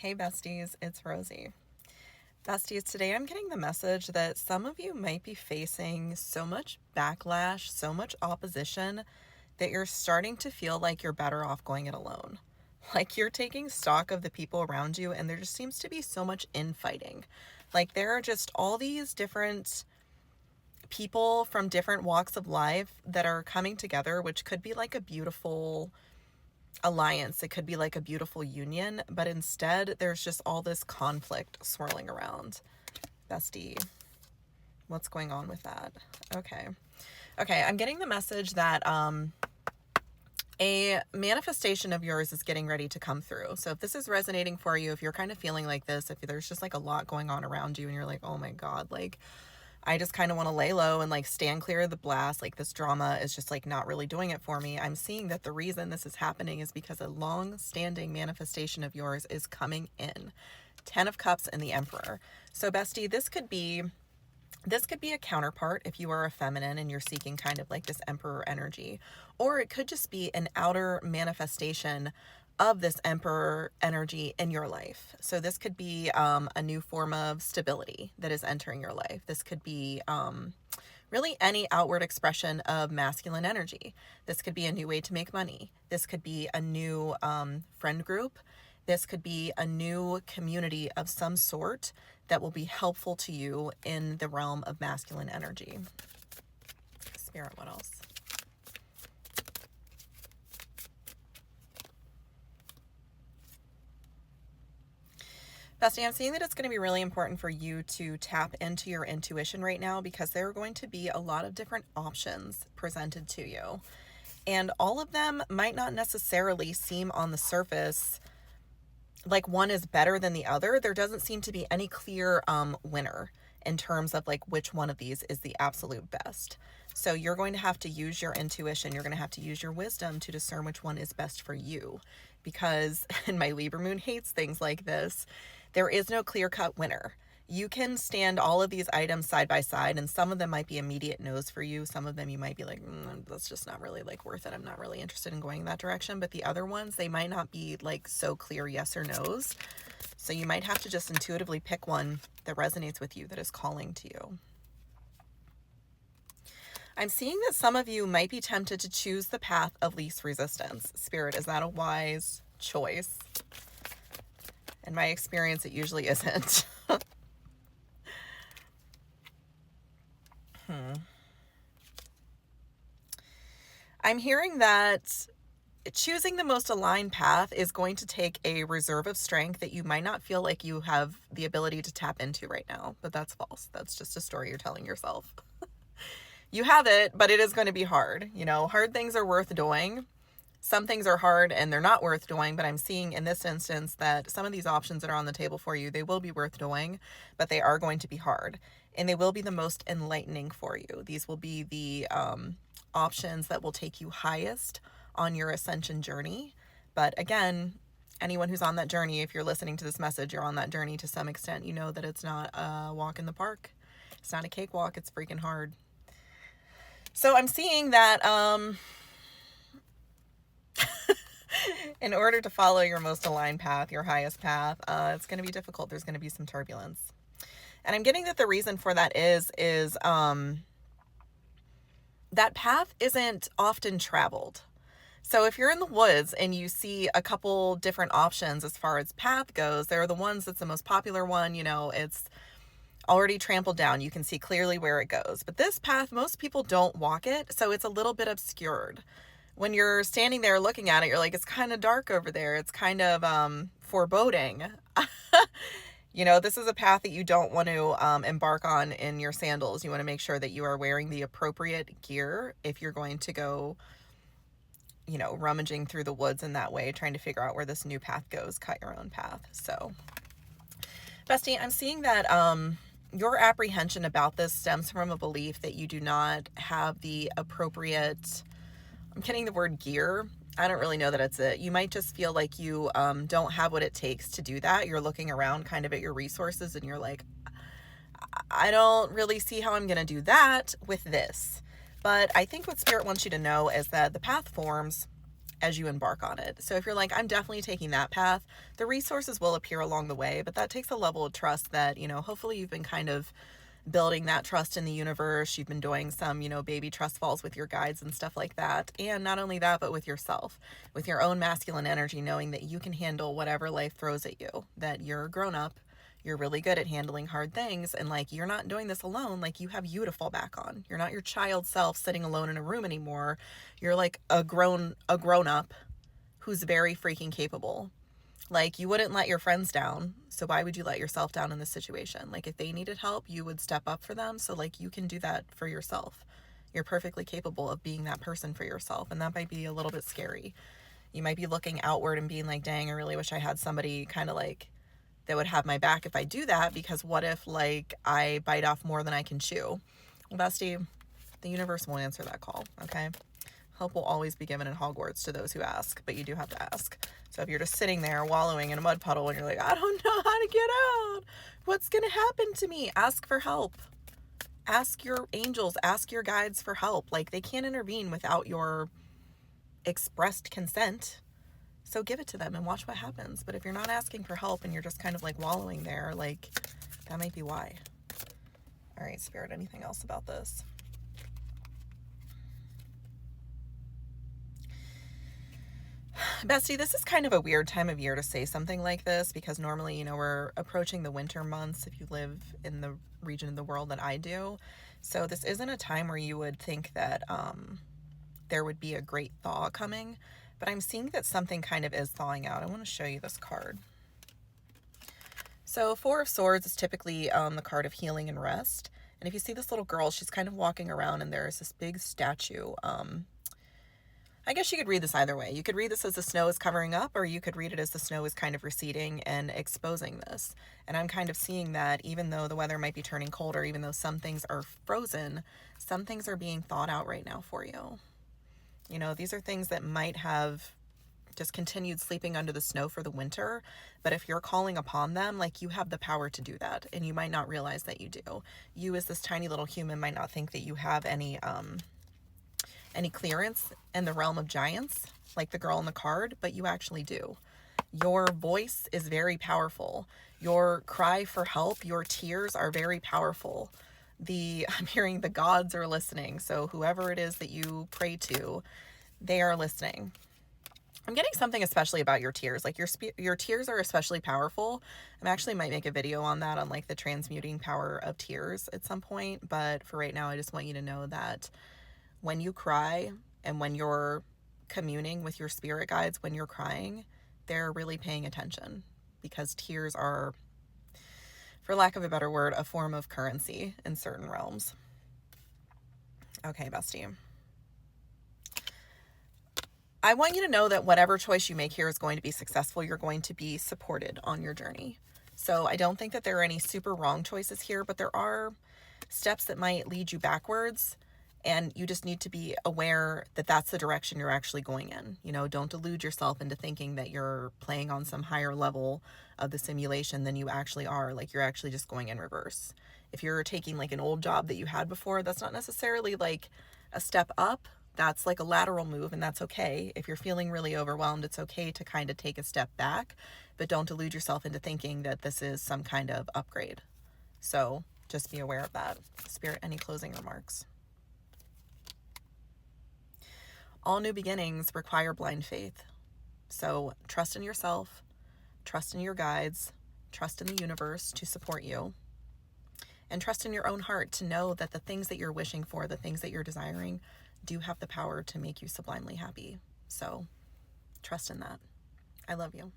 Hey besties, it's Rosie. Besties, today I'm getting the message that some of you might be facing so much backlash, so much opposition, that you're starting to feel like you're better off going it alone. Like you're taking stock of the people around you, and there just seems to be so much infighting. Like there are just all these different people from different walks of life that are coming together, which could be like a beautiful alliance. It could be like a beautiful union, but instead there's just all this conflict swirling around. Bestie, what's going on with that? Okay, I'm getting the message that a manifestation of yours is getting ready to come through. So if this is resonating for you, if you're kind of feeling like this, if there's just like a lot going on around you and you're like, oh my god, like I just kind of want to lay low and like stand clear of the blast. Like this drama is just like not really doing it for me. I'm seeing that the reason this is happening is because a long-standing manifestation of yours is coming in. 10 of Cups and the Emperor. So bestie, this could be a counterpart if you are a feminine and you're seeking kind of like this Emperor energy, or it could just be an outer manifestation of this Emperor energy in your life. So this could be a new form of stability that is entering your life. This could be really any outward expression of masculine energy. This could be a new way to make money. This could be a new friend group. This could be a new community of some sort that will be helpful to you in the realm of masculine energy. Spirit, what else? Bestie, I'm seeing that it's going to be really important for you to tap into your intuition right now, because there are going to be a lot of different options presented to you. And all of them might not necessarily seem on the surface like one is better than the other. There doesn't seem to be any clear winner in terms of like which one of these is the absolute best. So you're going to have to use your intuition. You're going to have to use your wisdom to discern which one is best for you. Because, and my Libra moon hates things like this, there is no clear-cut winner. You can stand all of these items side by side, and some of them might be immediate no's for you. Some of them you might be like, that's just not really like worth it. I'm not really interested in going in that direction. But the other ones, they might not be like so clear yes or no's. So you might have to just intuitively pick one that resonates with you, that is calling to you. I'm seeing that some of you might be tempted to choose the path of least resistance. Spirit, is that a wise choice? In my experience, it usually isn't. I'm hearing that choosing the most aligned path is going to take a reserve of strength that you might not feel like you have the ability to tap into right now. But that's false. That's just a story you're telling yourself. You have it, but it is going to be hard. You know, hard things are worth doing. Some things are hard and they're not worth doing, but I'm seeing in this instance that some of these options that are on the table for you, they will be worth doing, but they are going to be hard, and they will be the most enlightening for you. These will be the options that will take you highest on your ascension journey. But again, anyone who's on that journey, if you're listening to this message, you're on that journey to some extent. You know that it's not a walk in the park. It's not a cakewalk. It's freaking hard. So I'm seeing that in order to follow your most aligned path, your highest path, it's going to be difficult. There's going to be some turbulence. And I'm getting that the reason for that is that path isn't often traveled. So if you're in the woods and you see a couple different options as far as path goes, they're the ones that's the most popular one. You know, it's already trampled down. You can see clearly where it goes. But this path, most people don't walk it, so it's a little bit obscured. When you're standing there looking at it, you're like, it's kind of dark over there. It's kind of foreboding. You know, this is a path that you don't want to embark on in your sandals. You want to make sure that you are wearing the appropriate gear if you're going to go, you know, rummaging through the woods in that way, trying to figure out where this new path goes. Cut your own path. So, bestie, I'm seeing that your apprehension about this stems from a belief that you do not have the appropriate, I'm getting the word gear. I don't really know that it's it. You might just feel like you don't have what it takes to do that. You're looking around kind of at your resources and you're like, I don't really see how I'm going to do that with this. But I think what Spirit wants you to know is that the path forms as you embark on it. So if you're like, I'm definitely taking that path, the resources will appear along the way, but that takes a level of trust that, hopefully you've been kind of building that trust in the universe. You've been doing some, baby trust falls with your guides and stuff like that. And not only that, but with yourself, with your own masculine energy, knowing that you can handle whatever life throws at you, that you're grown up, you're really good at handling hard things, and like you're not doing this alone. Like you have you to fall back on. You're not your child self sitting alone in a room anymore. You're like a grown up who's very freaking capable. Like you wouldn't let your friends down, so why would you let yourself down in this situation? Like if they needed help, you would step up for them. So like you can do that for yourself. You're perfectly capable of being that person for yourself, and that might be a little bit scary. You might be looking outward and being like, dang, I really wish I had somebody kind of like that would have my back if I do that, because what if like I bite off more than I can chew? Well, bestie, the universe will answer that call, okay? Help will always be given in Hogwarts to those who ask, but you do have to ask. So if you're just sitting there wallowing in a mud puddle and you're like, I don't know how to get out, what's going to happen to me? Ask for help. Ask your angels, ask your guides for help. Like they can't intervene without your expressed consent. So give it to them and watch what happens. But if you're not asking for help and you're just kind of like wallowing there, like that might be why. All right, Spirit, anything else about this? Bestie, this is kind of a weird time of year to say something like this, because normally, we're approaching the winter months if you live in the region of the world that I do. So this isn't a time where you would think that there would be a great thaw coming, but I'm seeing that something kind of is thawing out. I want to show you this card. So Four of Swords is typically the card of healing and rest. And if you see this little girl, she's kind of walking around and there's this big statue. I guess you could read this either way. You could read this as the snow is covering up, or you could read it as the snow is kind of receding and exposing this. And I'm kind of seeing that even though the weather might be turning colder, even though some things are frozen, some things are being thawed out right now for you. These are things that might have just continued sleeping under the snow for the winter, but if you're calling upon them, like you have the power to do that, and you might not realize that you do. You as this tiny little human might not think that you have any clearance in the realm of giants, like the girl in the card, but you actually do. Your voice is very powerful. Your cry for help, your tears are very powerful. I'm hearing the gods are listening. So whoever it is that you pray to, they are listening. I'm getting something especially about your tears. Like your tears are especially powerful. I actually might make a video on that, on like the transmuting power of tears at some point. But for right now, I just want you to know that when you cry and when you're communing with your spirit guides, when you're crying, they're really paying attention, because tears are, for lack of a better word, a form of currency in certain realms. Okay, bestie. I want you to know that whatever choice you make here is going to be successful. You're going to be supported on your journey. So I don't think that there are any super wrong choices here, but there are steps that might lead you backwards. And you just need to be aware that that's the direction you're actually going in. Don't delude yourself into thinking that you're playing on some higher level of the simulation than you actually are. Like you're actually just going in reverse. If you're taking like an old job that you had before, that's not necessarily like a step up. That's like a lateral move, and that's okay. If you're feeling really overwhelmed, it's okay to kind of take a step back, but don't delude yourself into thinking that this is some kind of upgrade. So just be aware of that. Spirit, any closing remarks? All new beginnings require blind faith. So trust in yourself, trust in your guides, trust in the universe to support you, and trust in your own heart to know that the things that you're wishing for, the things that you're desiring, do have the power to make you sublimely happy. So trust in that. I love you.